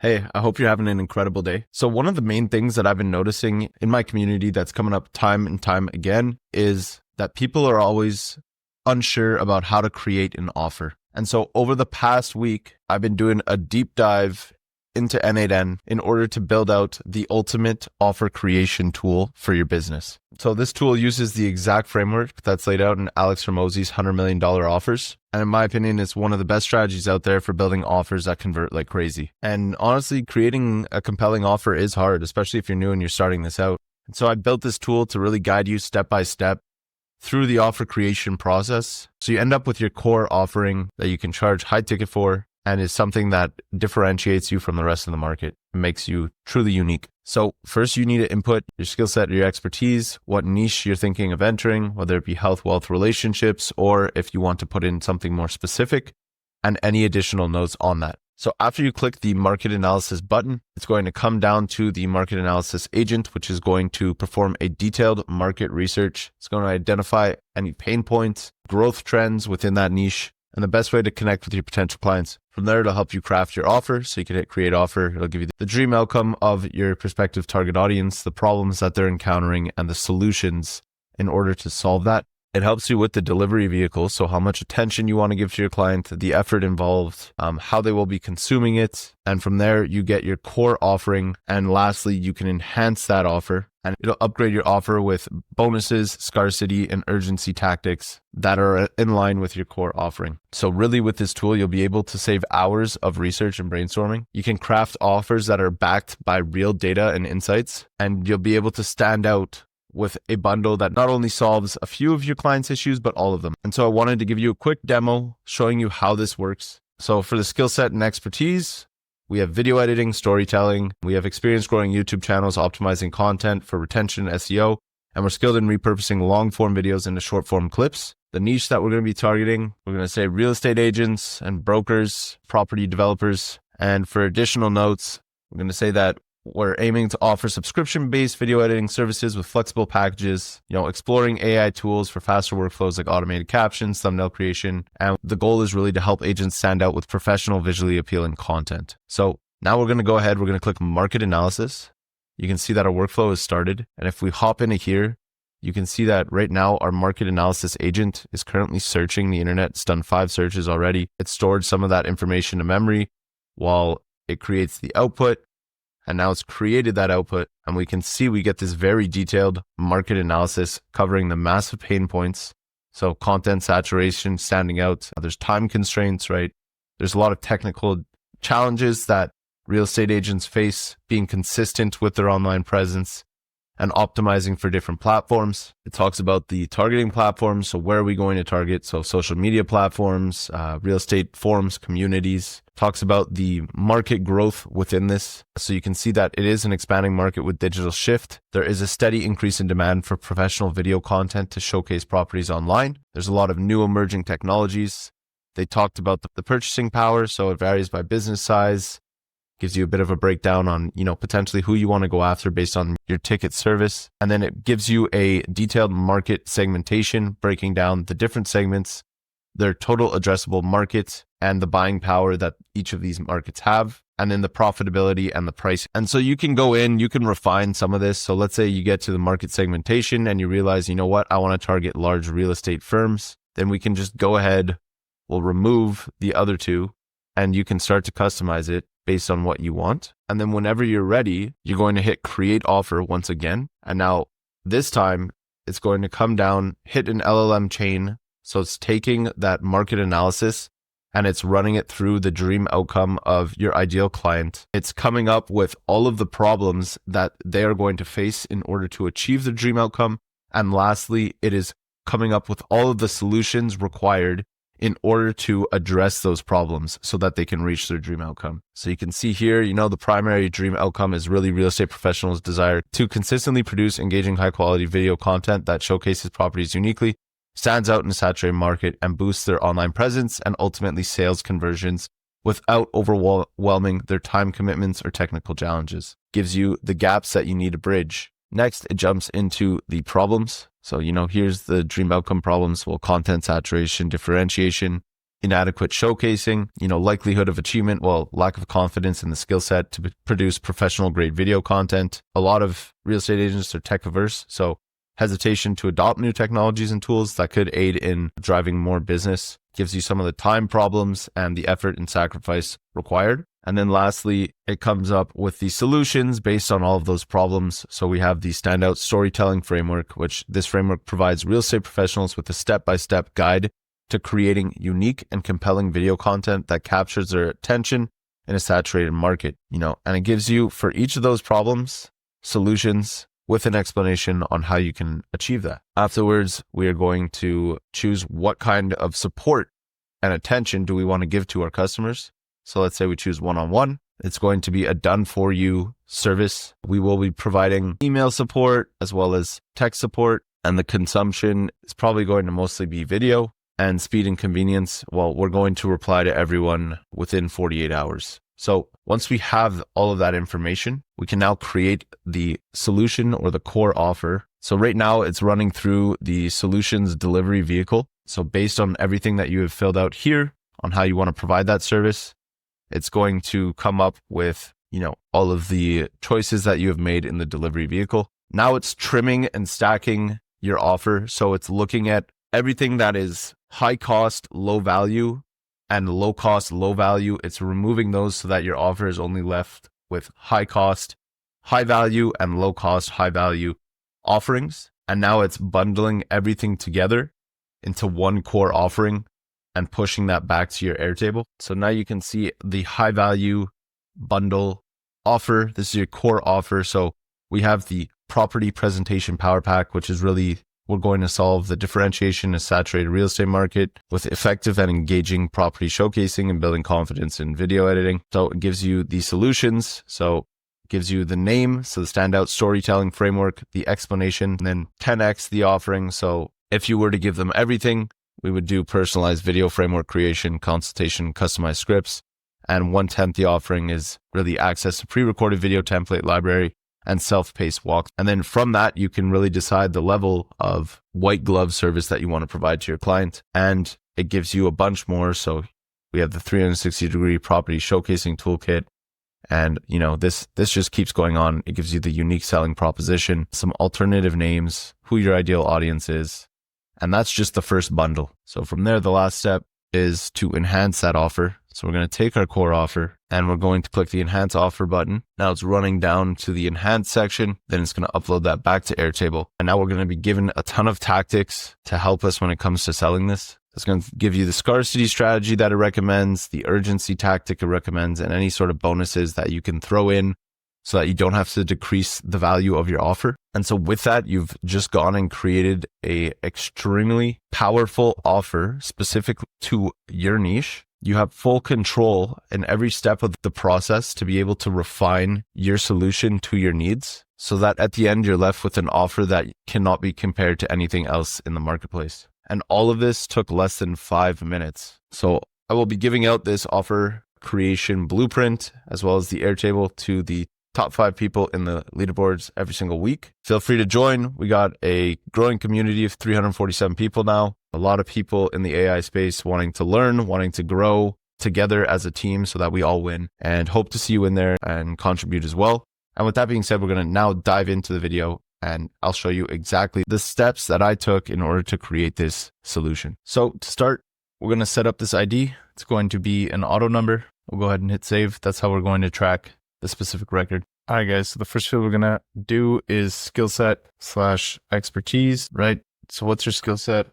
Hey, I hope you're having an incredible day. So one of the main things that I've been noticing in my community that's coming up time and time again is that people are always unsure about how to create an offer. And so over the past week, I've been doing a deep dive into N8N in order to build out the ultimate offer creation tool for your business. So this tool uses the exact framework that's laid out in Alex Hormozi's $100 million offers. And in my opinion, it's one of the best strategies out there for building offers that convert like crazy. And honestly, creating a compelling offer is hard, especially if you're new and you're starting this out. And so I built this tool to really guide you step by step through the offer creation process. So you end up with your core offering that you can charge high ticket for and is something that differentiates you from the rest of the market and makes you truly unique. So first you need to input your skill set or your expertise, what niche you're thinking of entering, whether it be health, wealth, relationships, or if you want to put in something more specific, and any additional notes on that. So after you click the market analysis button, it's going to come down to the market analysis agent, which is going to perform a detailed market research. It's going to identify any pain points, growth trends within that niche, and the best way to connect with your potential clients. From there, it'll help you craft your offer. So you can hit create offer. It'll give you the dream outcome of your prospective target audience, the problems that they're encountering, and the solutions in order to solve that. It helps you with the delivery vehicle. So how much attention you want to give to your client, the effort involved, how they will be consuming it. And from there, you get your core offering. And lastly, you can enhance that offer. And it'll upgrade your offer with bonuses, scarcity, and urgency tactics that are in line with your core offering. So really with this tool, you'll be able to save hours of research and brainstorming. You can craft offers that are backed by real data and insights, and you'll be able to stand out with a bundle that not only solves a few of your clients' issues, but all of them. And so I wanted to give you a quick demo showing you how this works. So for the skill set and expertise, we have video editing, storytelling. We have experience growing YouTube channels, optimizing content for retention, SEO, and we're skilled in repurposing long form videos into short form clips. The niche that we're going to be targeting, we're going to say real estate agents and brokers, property developers. And for additional notes, we're going to say that we're aiming to offer subscription-based video editing services with flexible packages, exploring AI tools for faster workflows like automated captions, thumbnail creation. And the goal is really to help agents stand out with professional, visually appealing content. So now we're going to go ahead. We're going to click market analysis. You can see that our workflow is started. And if we hop into here, you can see that right now our market analysis agent is currently searching the internet. It's done 5 searches already. It stored some of that information in memory while it creates the output. And now it's created that output, and we can see we get this very detailed market analysis covering the massive pain points. So content saturation standing out. There's time constraints, right? There's a lot of technical challenges that real estate agents face being consistent with their online presence and optimizing for different platforms. It talks about the targeting platforms. So where are we going to target? So social media platforms, real estate forums, communities. Talks about the market growth within this. So you can see that it is an expanding market with digital shift. There is a steady increase in demand for professional video content to showcase properties online. There's a lot of new emerging technologies. They talked about the purchasing power. So it varies by business size. Gives you a bit of a breakdown on, potentially who you want to go after based on your ticket service. And then it gives you a detailed market segmentation, breaking down the different segments, their total addressable market, and the buying power that each of these markets have, and then the profitability and the price. And so you can go in, you can refine some of this. So let's say you get to the market segmentation and you realize, I want to target large real estate firms. Then we can just go ahead, we'll remove the other two, and you can start to customize it based on what you want. And then whenever you're ready, you're going to hit create offer once again. And now this time it's going to come down, hit an LLM chain. So it's taking that market analysis and it's running it through the dream outcome of your ideal client. It's coming up with all of the problems that they are going to face in order to achieve the dream outcome. And lastly, it is coming up with all of the solutions required in order to address those problems so that they can reach their dream outcome. So you can see here, the primary dream outcome is really real estate professionals' desire to consistently produce engaging, high quality video content that showcases properties uniquely, stands out in a saturated market, and boosts their online presence and ultimately sales conversions without overwhelming their time commitments or technical challenges. Gives you the gaps that you need to bridge. Next, it jumps into the problems. So, here's the dream outcome problems. Well, content saturation, differentiation, inadequate showcasing, likelihood of achievement, lack of confidence in the skill set to produce professional grade video content. A lot of real estate agents are tech averse, so hesitation to adopt new technologies and tools that could aid in driving more business. Gives you some of the time problems and the effort and sacrifice required. And then lastly, it comes up with the solutions based on all of those problems. So we have the standout storytelling framework, which this framework provides real estate professionals with a step-by-step guide to creating unique and compelling video content that captures their attention in a saturated market, and it gives you for each of those problems, solutions with an explanation on how you can achieve that. Afterwards, we are going to choose what kind of support and attention do we want to give to our customers. So let's say we choose one-on-one. It's going to be a done for you service. We will be providing email support as well as text support, and the consumption is probably going to mostly be video. And speed and convenience, we're going to reply to everyone within 48 hours. So once we have all of that information, we can now create the solution or the core offer. So right now it's running through the solutions delivery vehicle. So based on everything that you have filled out here on how you want to provide that service, it's going to come up with, all of the choices that you have made in the delivery vehicle. Now it's trimming and stacking your offer. So it's looking at everything that is high cost, low value, and low cost, low value. It's removing those so that your offer is only left with high cost, high value, and low cost, high value offerings. And now it's bundling everything together into one core offering and pushing that back to your Airtable. So now you can see the high value bundle offer. This is your core offer. So we have the property presentation power pack, which is really, we're going to solve the differentiation in a saturated real estate market with effective and engaging property showcasing and building confidence in video editing. So it gives you the solutions. So it gives you the name, so the standout storytelling framework, the explanation, and then 10x the offering. So if you were to give them everything, we would do personalized video framework creation, consultation, customized scripts, and 1/10 the offering is really access to pre-recorded video template library and self-paced walks. And then from that, you can really decide the level of white glove service that you want to provide to your client. And it gives you a bunch more. So we have the 360-degree property showcasing toolkit. And, this just keeps going on. It gives you the unique selling proposition, some alternative names, who your ideal audience is. And that's just the first bundle. So from there, the last step is to enhance that offer. So we're going to take our core offer and we're going to click the enhance offer button. Now it's running down to the enhance section. Then it's going to upload that back to Airtable. And now we're going to be given a ton of tactics to help us when it comes to selling this. It's going to give you the scarcity strategy that it recommends, the urgency tactic it recommends, and any sort of bonuses that you can throw in so that you don't have to decrease the value of your offer. And so with that, you've just gone and created a extremely powerful offer specific to your niche. You have full control in every step of the process to be able to refine your solution to your needs so that at the end, you're left with an offer that cannot be compared to anything else in the marketplace. And all of this took less than 5 minutes. So I will be giving out this offer creation blueprint as well as the Airtable to the top 5 people in the leaderboards every single week. Feel free to join. We got a growing community of 347 people now. A lot of people in the AI space wanting to learn, wanting to grow together as a team so that we all win, and hope to see you in there and contribute as well. And with that being said, we're going to now dive into the video and I'll show you exactly the steps that I took in order to create this solution. So to start, we're going to set up this ID. It's going to be an auto number. We'll go ahead and hit save. That's how we're going to track the specific record. All right, guys. So the first field we're going to do is skill set / expertise, right? So what's your skill set?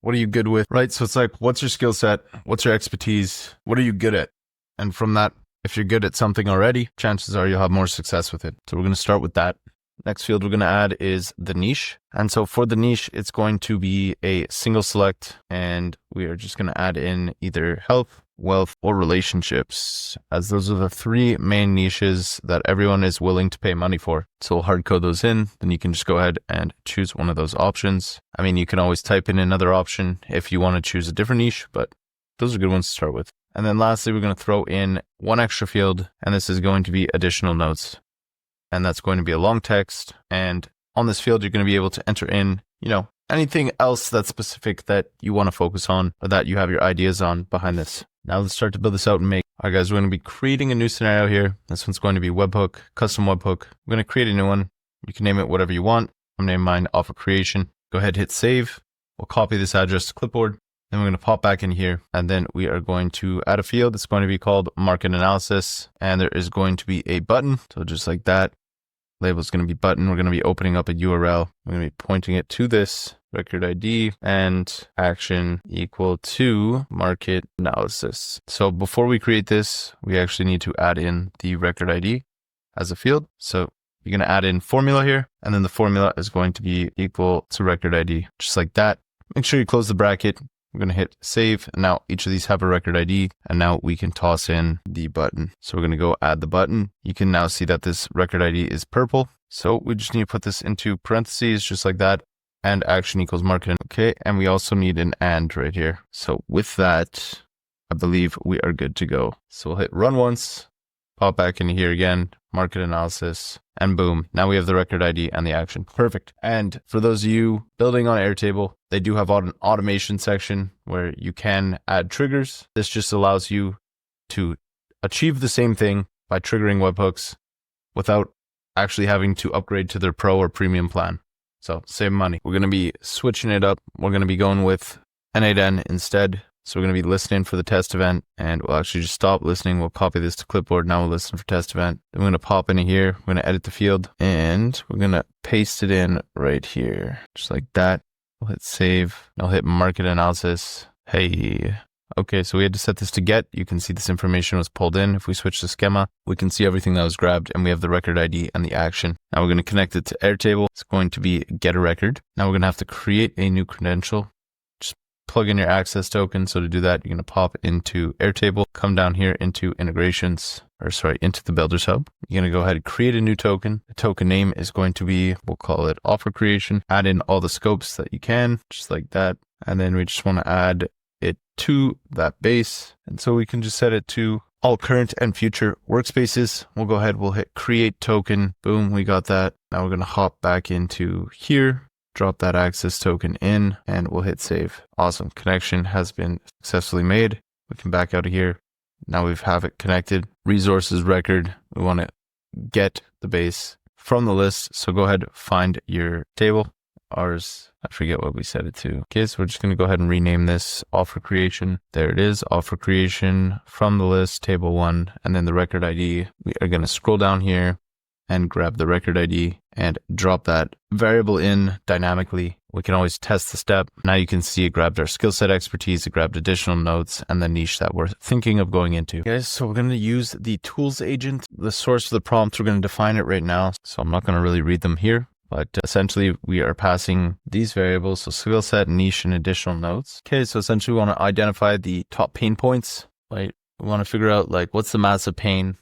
What are you good with, right? So it's like, what's your skill set? What's your expertise? What are you good at? And from that, if you're good at something already, chances are you'll have more success with it. So we're going to start with that. Next field we're going to add is the niche. And so for the niche, it's going to be a single select, and we are just going to add in either health, wealth, or relationships, as those are the 3 main niches that everyone is willing to pay money for. So we'll hard code those in, then you can just go ahead and choose one of those options. I mean, you can always type in another option if you want to choose a different niche, but those are good ones to start with. And then lastly, we're going to throw in one extra field, and this is going to be additional notes. And that's going to be a long text. And on this field, you're going to be able to enter in, anything else that's specific that you want to focus on or that you have your ideas on behind this. Now let's start to build this out and make. All right, guys, we're going to be creating a new scenario here. This one's going to be webhook, custom webhook. We're going to create a new one. You can name it whatever you want. I'm naming mine offer creation. Go ahead, hit save. We'll copy this address to clipboard. Then we're going to pop back in here, and then we are going to add a field. It's going to be called market analysis, and there is going to be a button. So just like that, label is going to be button. We're going to be opening up a URL. We're going to be pointing it to this record ID and action equal to market analysis. So before we create this, we actually need to add in the record ID as a field. So you're going to add in formula here, and then the formula is going to be equal to record ID, just like that. Make sure you close the bracket. We're going to hit save. And now each of these have a record ID, and now we can toss in the button. So we're going to go add the button. You can now see that this record ID is purple. So we just need to put this into parentheses, just like that. And action equals market. Okay. And we also need an and right here. So with that, I believe we are good to go. So we'll hit run once, pop back in here again, market analysis, and boom. Now we have the record ID and the action. Perfect. And for those of you building on Airtable, they do have an automation section where you can add triggers. This just allows you to achieve the same thing by triggering webhooks without actually having to upgrade to their pro or premium plan. So save money. We're going to be switching it up. We're going to be going with N8N instead. So we're going to be listening for the test event, and we'll actually just stop listening. We'll copy this to clipboard. Now we'll listen for test event. Then we're going to pop into here. We're going to edit the field, and we're going to paste it in right here, just like that. We'll hit save. I'll hit market analysis. Hey. Okay, so we had to set this to get. You can see this information was pulled in. If we switch to schema, we can see everything that was grabbed, and we have the record ID and the action. Now we're going to connect it to Airtable. It's going to be get a record. Now we're going to have to create a new credential. Just plug in your access token. So to do that, you're going to pop into Airtable, come down here into integrations, into the Builders Hub. You're going to go ahead and create a new token. The token name is going to be, we'll call it offer creation. Add in all the scopes that you can, just like that. And then we just want to add it to that base. And so we can just set it to all current and future workspaces. We'll go ahead, we'll hit create token. Boom, we got that. Now we're going to hop back into here, drop that access token in, and we'll hit save. Awesome. Connection has been successfully made. We can back out of here. Now we have it connected. Resources record. We want to get the base from the list. So go ahead, find your table. Ours, I forget what we set it to. Okay, so we're just going to go ahead and rename this offer creation. There it is, offer creation from the list, table 1, and then the record ID. We are going to scroll down here and grab the record ID and drop that variable in dynamically. We can always test the step. Now you can see it grabbed our skill set expertise, it grabbed additional notes, and the niche that we're thinking of going into. Guys, so we're going to use the tools agent. The source of the prompt, we're going to define it right now. So I'm not going to really read them here. But essentially, we are passing these variables, so skill set, niche, and additional notes. Okay, so essentially, we want to identify the top pain points, right? We want to figure out, what's the massive pain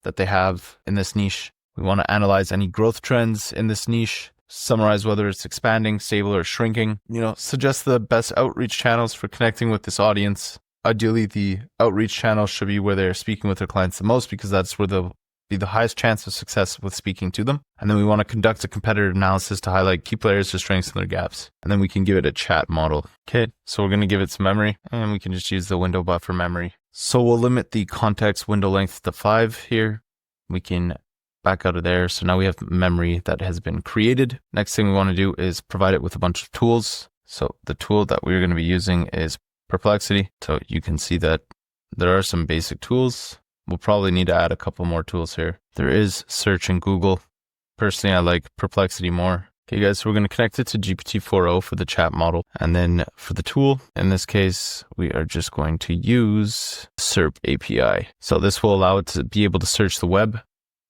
that they have in this niche. We want to analyze any growth trends in this niche, summarize whether it's expanding, stable, or shrinking. Suggest the best outreach channels for connecting with this audience. Ideally, the outreach channel should be where they're speaking with their clients the most, because that's where they'll be the highest chance of success with speaking to them. And then we want to conduct a competitive analysis to highlight key players, their strengths, and their gaps. And then we can give it a chat model. Okay, so we're going to give it some memory, and we can just use the window buffer memory. So we'll limit the context window length to 5 here. We can back out of there. So now we have memory that has been created. Next thing we want to do is provide it with a bunch of tools. So the tool that we're going to be using is Perplexity. So you can see that there are some basic tools. We'll probably need to add a couple more tools here. There is search in Google. Personally, I like Perplexity more. Okay, guys, so we're going to connect it to GPT-4o for the chat model. And then for the tool, in this case, we are just going to use SERP API. So this will allow it to be able to search the web.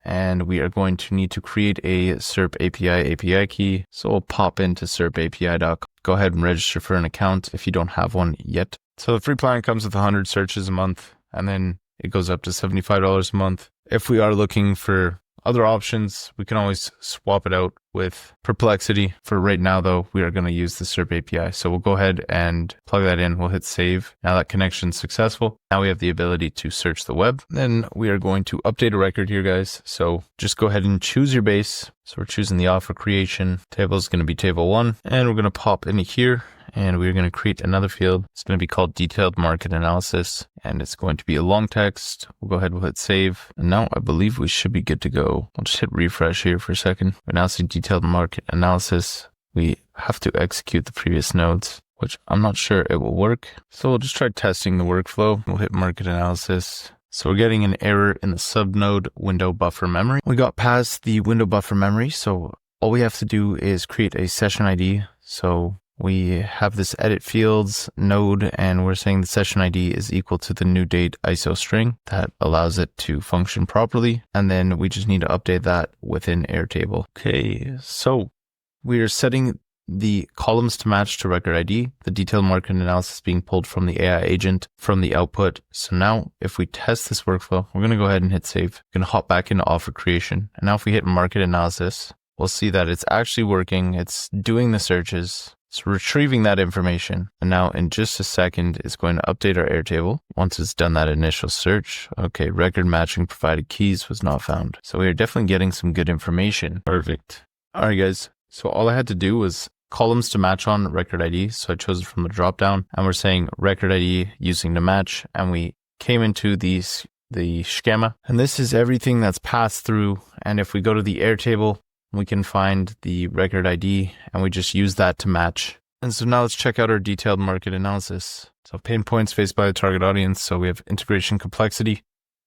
And we are going to need to create a SERP API key. So we'll pop into serpapi.com. Go ahead and register for an account if you don't have one yet. So the free plan comes with 100 searches a month, and then it goes up to $75 a month. If we are looking for Other options, we can always swap it out with Perplexity. For right now, though, we are going to use the SERP API. So we'll go ahead and plug that in. We'll hit save. Now that connection's successful. Now we have the ability to search the web. Then we are going to update a record here, guys. So just go ahead and choose your base. So we're choosing the offer creation. Table is going to be table 1. And we're going to pop in here. And we're going to create another field. It's going to be called detailed market analysis. And it's going to be a long text. We'll go ahead, we'll hit save. And now I believe we should be good to go. I'll just hit refresh here for a second. We're now seeing detailed market analysis. We have to execute the previous nodes, which I'm not sure it will work. So we'll just try testing the workflow. We'll hit market analysis. So we're getting an error in the subnode window buffer memory. We got past the window buffer memory. So all we have to do is create a session ID. So we have this edit fields node, and we're saying the session ID is equal to the new date ISO string. That allows it to function properly. And then we just need to update that within Airtable. Okay, so we are setting the columns to match to record ID, the detailed market analysis being pulled from the AI agent from the output. So now if we test this workflow, we're going to go ahead and hit save. We're going to hop back into offer creation. And now if we hit market analysis, we'll see that it's actually working. It's doing the searches. It's retrieving that information. And now in just a second, it's going to update our Airtable. Once it's done that initial search, okay, record matching provided keys was not found. So we are definitely getting some good information. Perfect. All right, guys. So all I had to do was columns to match on record ID. So I chose it from the dropdown, and we're saying record ID using the match. And we came into the schema. And this is everything that's passed through. And if we go to the Airtable, we can find the record ID, and we just use that to match. And so now let's check out our detailed market analysis. So pain points faced by the target audience. So we have integration complexity.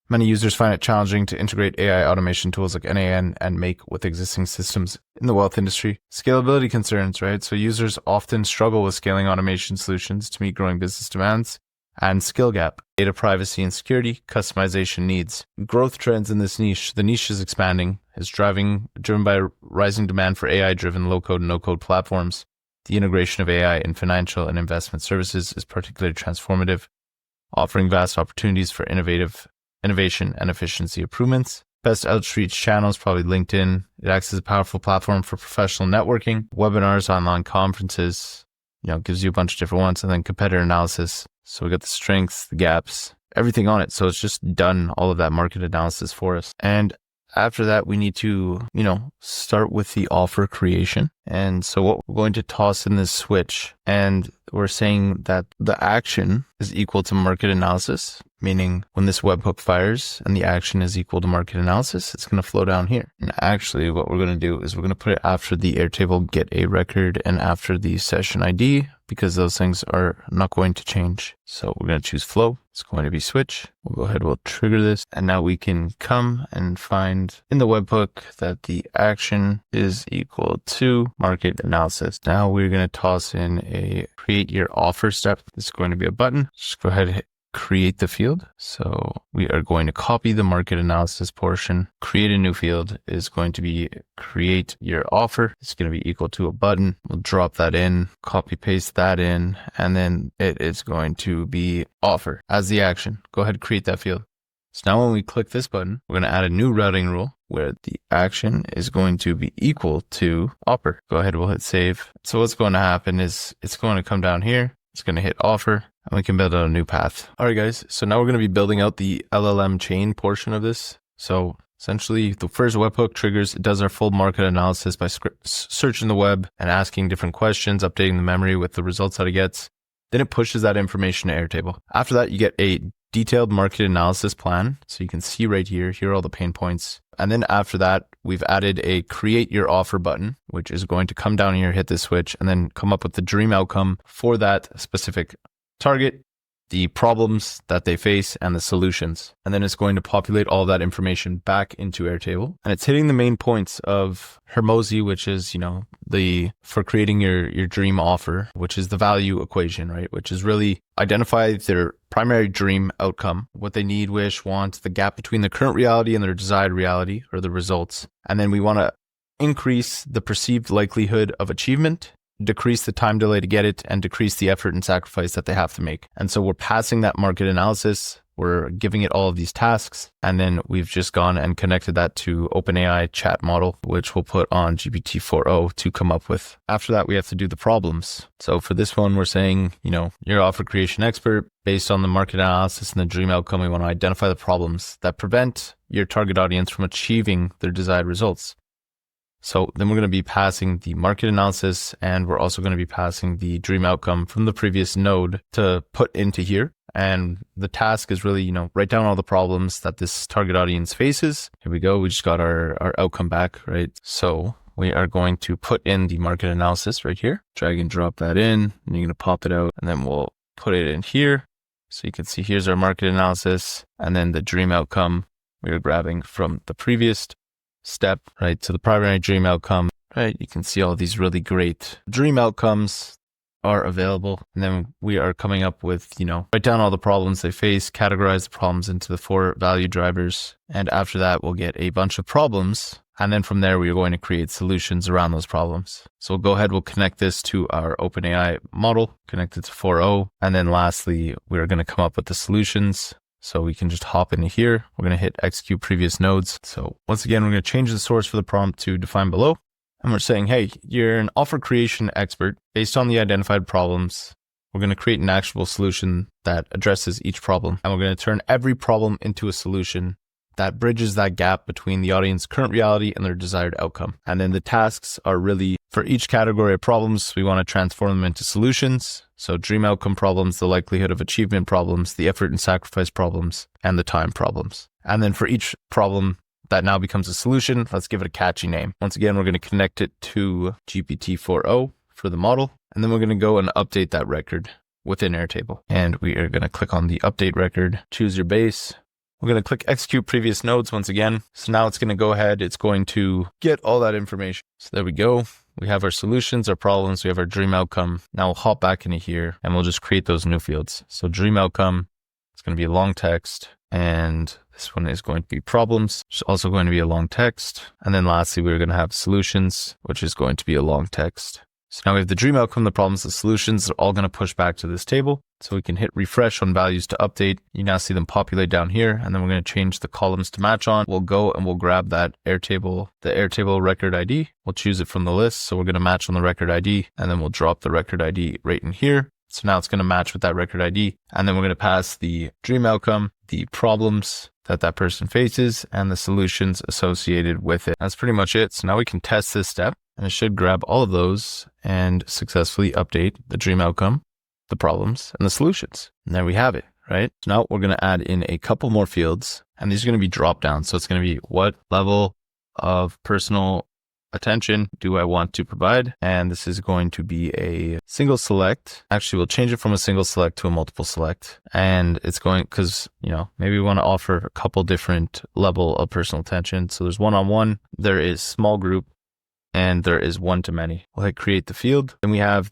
Many users find it challenging to integrate AI automation tools like N8N and Make with existing systems in the wealth industry. Scalability concerns, right? So users often struggle with scaling automation solutions to meet growing business demands. And skill gap, data privacy and security, customization needs. Growth trends in this niche. The niche is expanding, is driven by rising demand for AI-driven low-code and no-code platforms. The integration of AI in financial and investment services is particularly transformative, offering vast opportunities for innovation and efficiency improvements. Best outreach channels, probably LinkedIn. It acts as a powerful platform for professional networking, webinars, online conferences, gives you a bunch of different ones, and then competitor analysis. So we got the strengths, the gaps, everything on it. So it's just done all of that market analysis for us. And after that, we need to, start with the offer creation. And so what we're going to toss in this switch, and we're saying that the action is equal to market analysis, meaning when this webhook fires and the action is equal to market analysis, it's going to flow down here. And actually what we're going to do is we're going to put it after the Airtable get a record and after the session ID, because those things are not going to change. So we're going to choose flow. It's going to be switch. We'll go ahead, we'll trigger this. And now we can come and find in the webhook that the action is equal to market analysis. Now we're going to toss in a create your offer step. This is going to be a button. Just go ahead and hit create the field. So we are going to copy the market analysis portion. Create a new field is going to be create your offer. It's going to be equal to a button. We'll drop that in, copy paste that in, and then it is going to be offer as the action. Go ahead and create that field. So now when we click this button, we're going to add a new routing rule where the action is going to be equal to offer. Go ahead, we'll hit save. So what's going to happen is it's going to come down here. It's going to hit offer, and we can build out a new path. All right, guys. So now we're going to be building out the LLM chain portion of this. So essentially, the first webhook triggers, it does our full market analysis by searching the web and asking different questions, updating the memory with the results that it gets. Then it pushes that information to Airtable. After that, you get a detailed market analysis plan. So you can see right here are all the pain points. And then after that, we've added a create your offer button, which is going to come down here, hit this switch, and then come up with the dream outcome for that specific target, the problems that they face, and the solutions. And then it's going to populate all that information back into Airtable. And it's hitting the main points of Hormozi, which is, for creating your dream offer, which is the value equation, right? Which is really identify their primary dream outcome, what they need, wish, want, the gap between the current reality and their desired reality or the results. And then we want to increase the perceived likelihood of achievement, decrease the time delay to get it, and decrease the effort and sacrifice that they have to make. And so we're passing that market analysis. we're giving it all of these tasks. And then we've just gone and connected that to OpenAI chat model, which we'll put on GPT-4o to come up with. After that, we have to do the problems. So for this one, we're saying, you're offer creation expert. Based on the market analysis and the dream outcome, we want to identify the problems that prevent your target audience from achieving their desired results. So then we're going to be passing the market analysis, and we're also going to be passing the dream outcome from the previous node to put into here. And the task is really, write down all the problems that this target audience faces. Here we go. We just got our outcome back, right? So we are going to put in the market analysis right here, drag and drop that in, and you're going to pop it out, and then we'll put it in here. So you can see here's our market analysis, and then the dream outcome we are grabbing from the previous step, right? So the primary dream outcome, right? You can see all these really great dream outcomes are available. And then we are coming up with, write down all the problems they face, categorize the problems into the 4 value drivers. And after that, we'll get a bunch of problems. And then from there, we are going to create solutions around those problems. So we'll go ahead, we'll connect this to our OpenAI model, connect it to 4o. And then lastly, we are going to come up with the solutions. So we can just hop into here. We're going to hit execute previous nodes. So once again, we're going to change the source for the prompt to define below. And we're saying, hey, you're an offer creation expert. Based on the identified problems, we're going to create an actionable solution that addresses each problem. And we're going to turn every problem into a solution that bridges that gap between the audience's current reality and their desired outcome. And then the tasks are really for each category of problems, we want to transform them into solutions. So dream outcome problems, the likelihood of achievement problems, the effort and sacrifice problems, and the time problems. And then for each problem that now becomes a solution, let's give it a catchy name. Once again, we're going to connect it to GPT-4o for the model. And then we're going to go and update that record within Airtable. And we are going to click on the update record, choose your base. We're going to click execute previous nodes once again. So now it's going to go ahead. It's going to get all that information. So there we go. We have our solutions, our problems. We have our dream outcome. Now we'll hop back into here and we'll just create those new fields. So dream outcome, it's going to be a long text. And this one is going to be problems, which is also going to be a long text. And then lastly, we're going to have solutions, which is going to be a long text. So now we have the dream outcome, the problems, the solutions are all going to push back to this table. So we can hit refresh on values to update. You now see them populate down here, and then we're going to change the columns to match on. We'll go and we'll grab that Airtable, the Airtable record ID. We'll choose it from the list. So we're going to match on the record ID, and then we'll drop the record ID right in here. So now it's going to match with that record ID. And then we're going to pass the dream outcome, the problems that person faces, and the solutions associated with it. That's pretty much it. So now we can test this step, and it should grab all of those and successfully update the dream outcome, the problems, and the solutions. And there we have it, right? So now we're going to add in a couple more fields, and these are going to be drop down. So it's going to be what level of personal attention do I want to provide? And this is going to be a single select. Actually, we'll change it from a single select to a multiple select. And it's going, because, maybe we want to offer a couple different level of personal attention. So there's one-on-one, there is small group, and there is one-to-many. We'll hit create the field. Then we have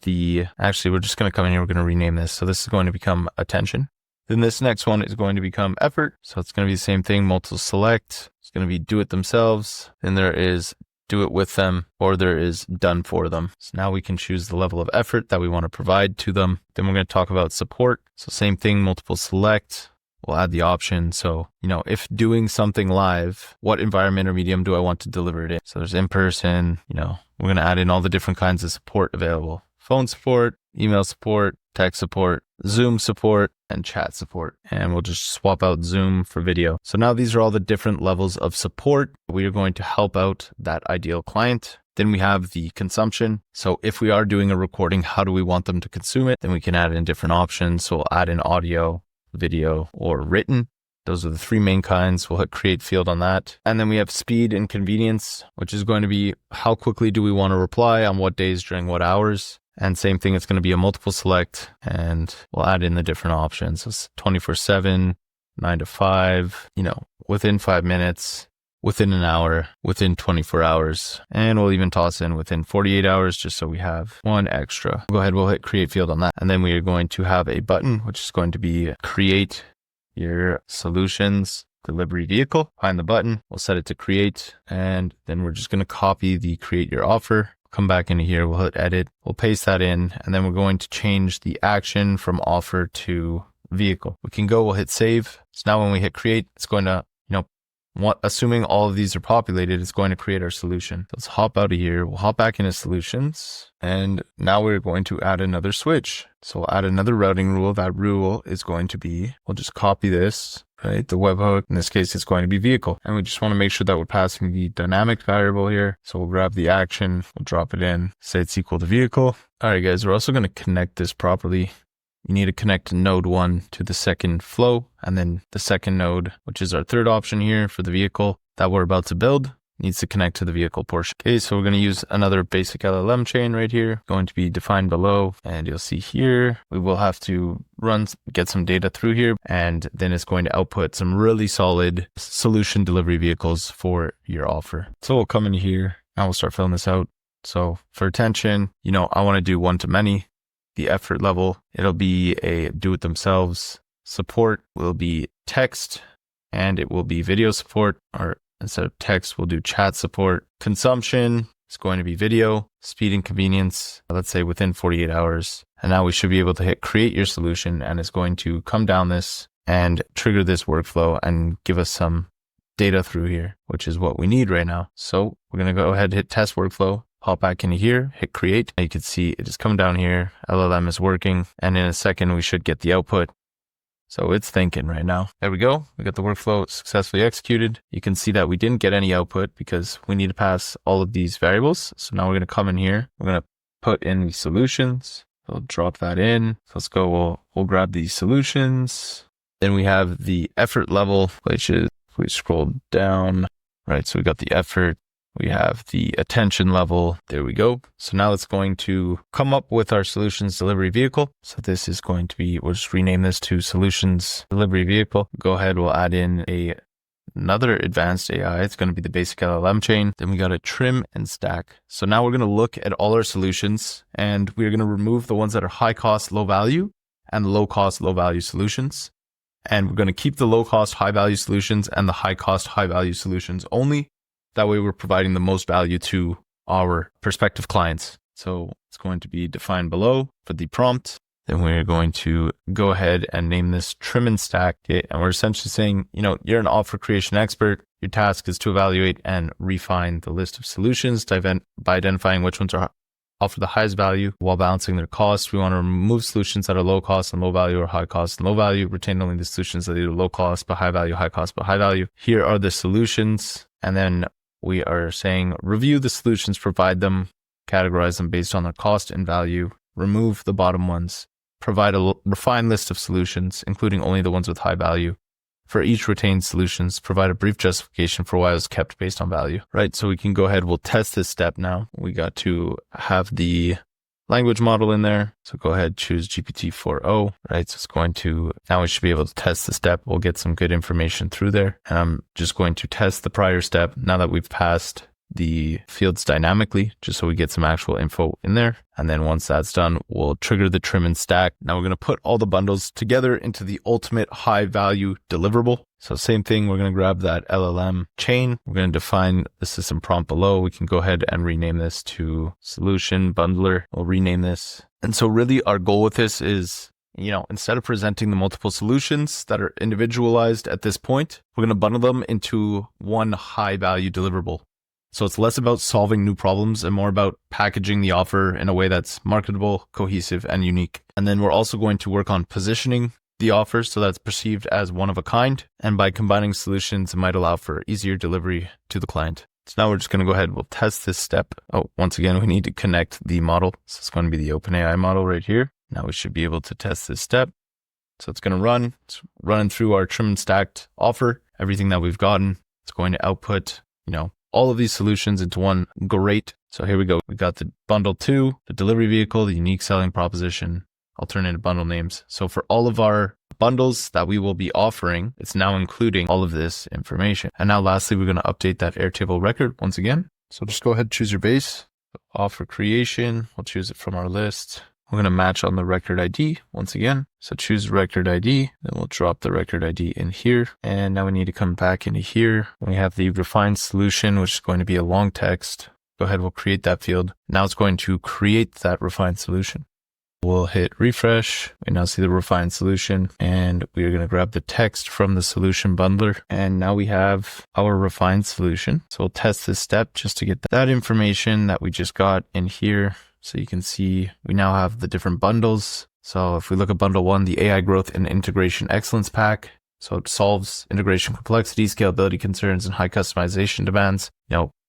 actually, we're just going to come in here. We're going to rename this. So this is going to become attention. Then this next one is going to become effort. So it's going to be the same thing, multiple select. It's going to be do it themselves. Then there is do it with them, or there is done for them. So now we can choose the level of effort that we want to provide to them. Then we're going to talk about support. So same thing, multiple select. We'll add the option. So, if doing something live, what environment or medium do I want to deliver it in? So there's in-person, we're going to add in all the different kinds of support available. Phone support, email support, text support, Zoom support, and chat support. And we'll just swap out Zoom for video. So now these are all the different levels of support. We are going to help out that ideal client. Then we have the consumption. So if we are doing a recording, how do we want them to consume it? Then we can add in different options. So we'll add in audio, video, or written. Those are the 3 main kinds. We'll hit create field on that. And then we have speed and convenience, which is going to be how quickly do we want to reply, on what days, during what hours. And same thing, it's going to be a multiple select, and we'll add in the different options. So 24/7, 9 to 5, within 5 minutes, within an hour, within 24 hours. And we'll even toss in within 48 hours, just so we have one extra. Go ahead, we'll hit create field on that. And then we are going to have a button, which is going to be create your solutions delivery vehicle. Find the button, we'll set it to create, and then we're just going to copy the create your offer. Come back into here, we'll hit edit, we'll paste that in, and then we're going to change the action from offer to vehicle. We can go, we'll hit save. So now when we hit create, it's going to, assuming all of these are populated, it's going to create our solution. Let's hop out of here. We'll hop back into solutions. And now we're going to add another switch. So we'll add another routing rule. That rule is going to be, we'll just copy this, right? The webhook, in this case, it's going to be vehicle. And we just want to make sure that we're passing the dynamic variable here. So we'll grab the action, we'll drop it in, say it's equal to vehicle. All right, guys, we're also going to connect this properly. You need to connect node 1 to the second flow, and then the second node, which is our third option here for the vehicle that we're about to build, needs to connect to the vehicle portion. Okay, so we're going to use another basic LLM chain right here, going to be defined below, and you'll see here, we will have to get some data through here, and then it's going to output some really solid solution delivery vehicles for your offer. So we'll come in here, and we'll start filling this out. So for attention, I want to do one-to-many. The effort level, it'll be a do-it-themselves. Support will be text, and it will be video support, or instead of text, we'll do chat support. Consumption is going to be video. Speed and convenience, let's say within 48 hours. And now we should be able to hit create your solution, and it's going to come down this and trigger this workflow and give us some data through here, which is what we need right now. So we're going to go ahead and hit test workflow. Hop back into here, hit create. You can see it is coming down here. LLM is working. And in a second, we should get the output. So it's thinking right now. There we go. We got the workflow successfully executed. You can see that we didn't get any output because we need to pass all of these variables. So now we're going to come in here. We're going to put in the solutions. We'll drop that in. So let's go. We'll grab these solutions. Then we have the effort level, which is, if we scroll down, right? So we got the effort. We have the attention level. There we go. So now it's going to come up with our solutions delivery vehicle. So this is going to be, we'll just rename this to solutions delivery vehicle. Go ahead. We'll add in another advanced AI. It's going to be the basic LLM chain. Then we got a trim and stack. So now we're going to look at all our solutions, and we're going to remove the ones that are high cost, low value, and low cost, low value solutions. And we're going to keep the low cost, high value solutions and the high cost, high value solutions only. That way we're providing the most value to our prospective clients. So it's going to be defined below for the prompt. Then we're going to go ahead and name this trim and stack. Okay? And we're essentially saying, you're an offer creation expert. Your task is to evaluate and refine the list of solutions by identifying which ones offer the highest value while balancing their costs. We want to remove solutions that are low cost and low value, or high cost and low value. Retain only the solutions that are low cost but high value, high cost but high value. Here are the solutions. And then we are saying review the solutions, provide them, categorize them based on their cost and value, remove the bottom ones, provide a refined list of solutions, including only the ones with high value. For each retained solutions, provide a brief justification for why it was kept based on value, right? So we can go ahead, we'll test this step now. We got to have the language model in there. So go ahead, choose GPT-4o, right? So it's going to, now we should be able to test the step. We'll get some good information through there. And I'm just going to test the prior step now that we've passed the fields dynamically, just so we get some actual info in there. And then once that's done, we'll trigger the trim and stack. Now we're going to put all the bundles together into the ultimate high value deliverable. So same thing, we're going to grab that LLM chain. We're going to define the system prompt below. We can go ahead and rename this to solution bundler. We'll rename this. And so really our goal with this is, instead of presenting the multiple solutions that are individualized at this point, we're going to bundle them into one high value deliverable. So it's less about solving new problems and more about packaging the offer in a way that's marketable, cohesive, and unique. And then we're also going to work on positioning the offer so that's perceived as one of a kind. And by combining solutions, it might allow for easier delivery to the client. So now we're just going to go ahead. We'll test this step. Once again, we need to connect the model. So it's going to be the OpenAI model right here. Now we should be able to test this step. So it's going to run. It's running through our trim and stacked offer, everything that we've gotten. It's going to output, all of these solutions into one. Great. So here we go. We got the bundle 2, the delivery vehicle, the unique selling proposition, alternative bundle names. So for all of our bundles that we will be offering, it's now including all of this information. And now lastly, we're going to update that Airtable record once again. So just go ahead and choose your base. Offer creation. We'll choose it from our list. We're going to match on the record ID once again. So choose record ID, then we'll drop the record ID in here. And now we need to come back into here. We have the refined solution, which is going to be a long text. Go ahead, we'll create that field. Now it's going to create that refined solution. We'll hit refresh. We now see the refined solution, and we are going to grab the text from the solution bundler. And now we have our refined solution. So we'll test this step just to get that information that we just got in here. So you can see we now have the different bundles. So if we look at bundle 1, the AI growth and integration excellence pack. So it solves integration complexity, scalability concerns, and high customization demands.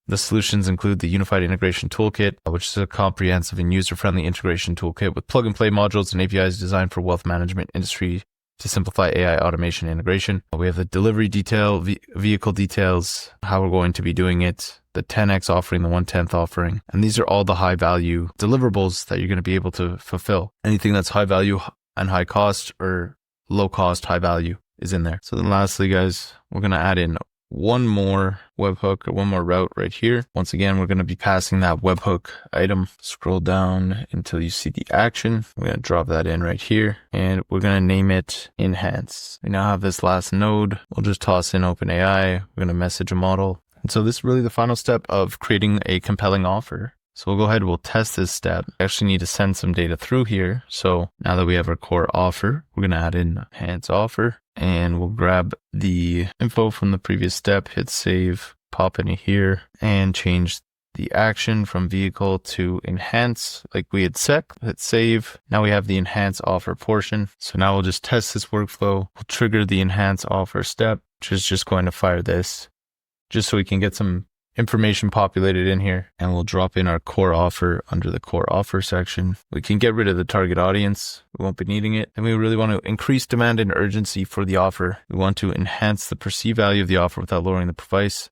The solutions include the Unified Integration Toolkit, which is a comprehensive and user-friendly integration toolkit with plug-and-play modules and APIs designed for wealth management industry to simplify AI automation integration. We have the delivery detail, vehicle details, how we're going to be doing it, the 10x offering, the 1/10th offering. And these are all the high-value deliverables that you're going to be able to fulfill. Anything that's high value and high cost, or low cost, high value, is in there. So then lastly, guys, we're going to add in one more webhook or one more route right here. Once again, we're going to be passing that webhook item. Scroll down until you see the action. We're going to drop that in right here, and we're going to name it enhance. We now have this last node. We'll just toss in OpenAI. We're going to message a model. And so this is really the final step of creating a compelling offer. So we'll go ahead, we'll test this step. We actually need to send some data through here. So now that we have our core offer, we're going to add in enhance offer, and we'll grab the info from the previous step, hit save, pop in here, and change the action from vehicle to enhance like we had set. Hit save. Now we have the enhance offer portion. So now we'll just test this workflow. We'll trigger the enhance offer step, which is just going to fire this just so we can get some information populated in here, and we'll drop in our core offer under the core offer section. We can get rid of the target audience. We won't be needing it. And we really want to increase demand and urgency for the offer. We want to enhance the perceived value of the offer without lowering the price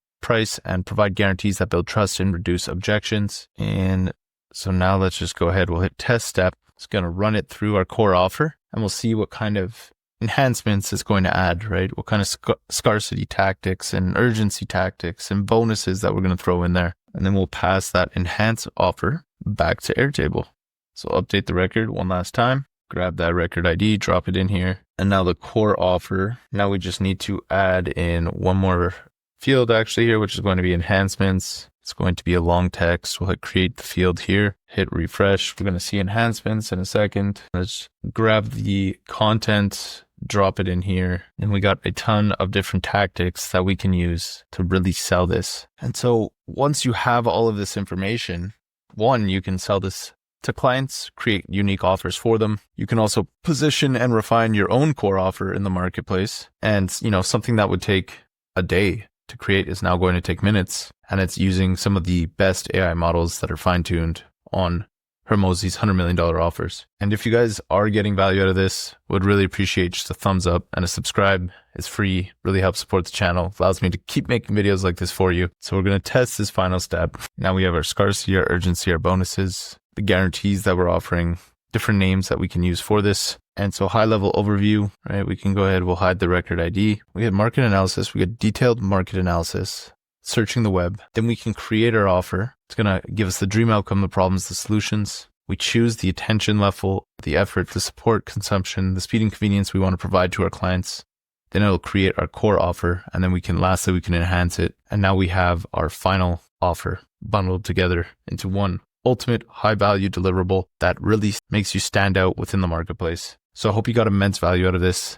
and provide guarantees that build trust and reduce objections. And so now let's just go ahead. We'll hit test step. It's going to run it through our core offer, and we'll see what kind of enhancements it's going to add, right? What kind of scarcity tactics and urgency tactics and bonuses that we're going to throw in there. And then we'll pass that enhance offer back to Airtable. So update the record one last time, grab that record ID, drop it in here. And now the core offer, now we just need to add in one more field actually here, which is going to be enhancements. It's going to be a long text. We'll hit create the field here, hit refresh. We're going to see enhancements in a second. Let's grab the content, drop it in here, and we got a ton of different tactics that we can use to really sell this. And so once you have all of this information, one, you can sell this to clients, create unique offers for them. You can also position and refine your own core offer in the marketplace. And, something that would take a day to create is now going to take minutes. And it's using some of the best AI models that are fine-tuned on Hormozi's $100 million offers. And if you guys are getting value out of this, would really appreciate just a thumbs up and a subscribe. It's free, really helps support the channel, allows me to keep making videos like this for you. So we're going to test this final step. Now we have our scarcity, our urgency, our bonuses, the guarantees that we're offering, different names that we can use for this. And so high level overview, right? We can go ahead, we'll hide the record ID. We had market analysis, we get detailed market analysis, searching the web. Then we can create our offer. It's going to give us the dream outcome, the problems, the solutions. We choose the attention level, the effort, the support, consumption, the speed and convenience we want to provide to our clients. Then it'll create our core offer. And then lastly, we can enhance it. And now we have our final offer bundled together into one ultimate high value deliverable that really makes you stand out within the marketplace. So I hope you got immense value out of this.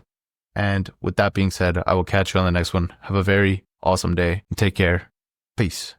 And with that being said, I will catch you on the next one. Have a very awesome day and take care. Peace.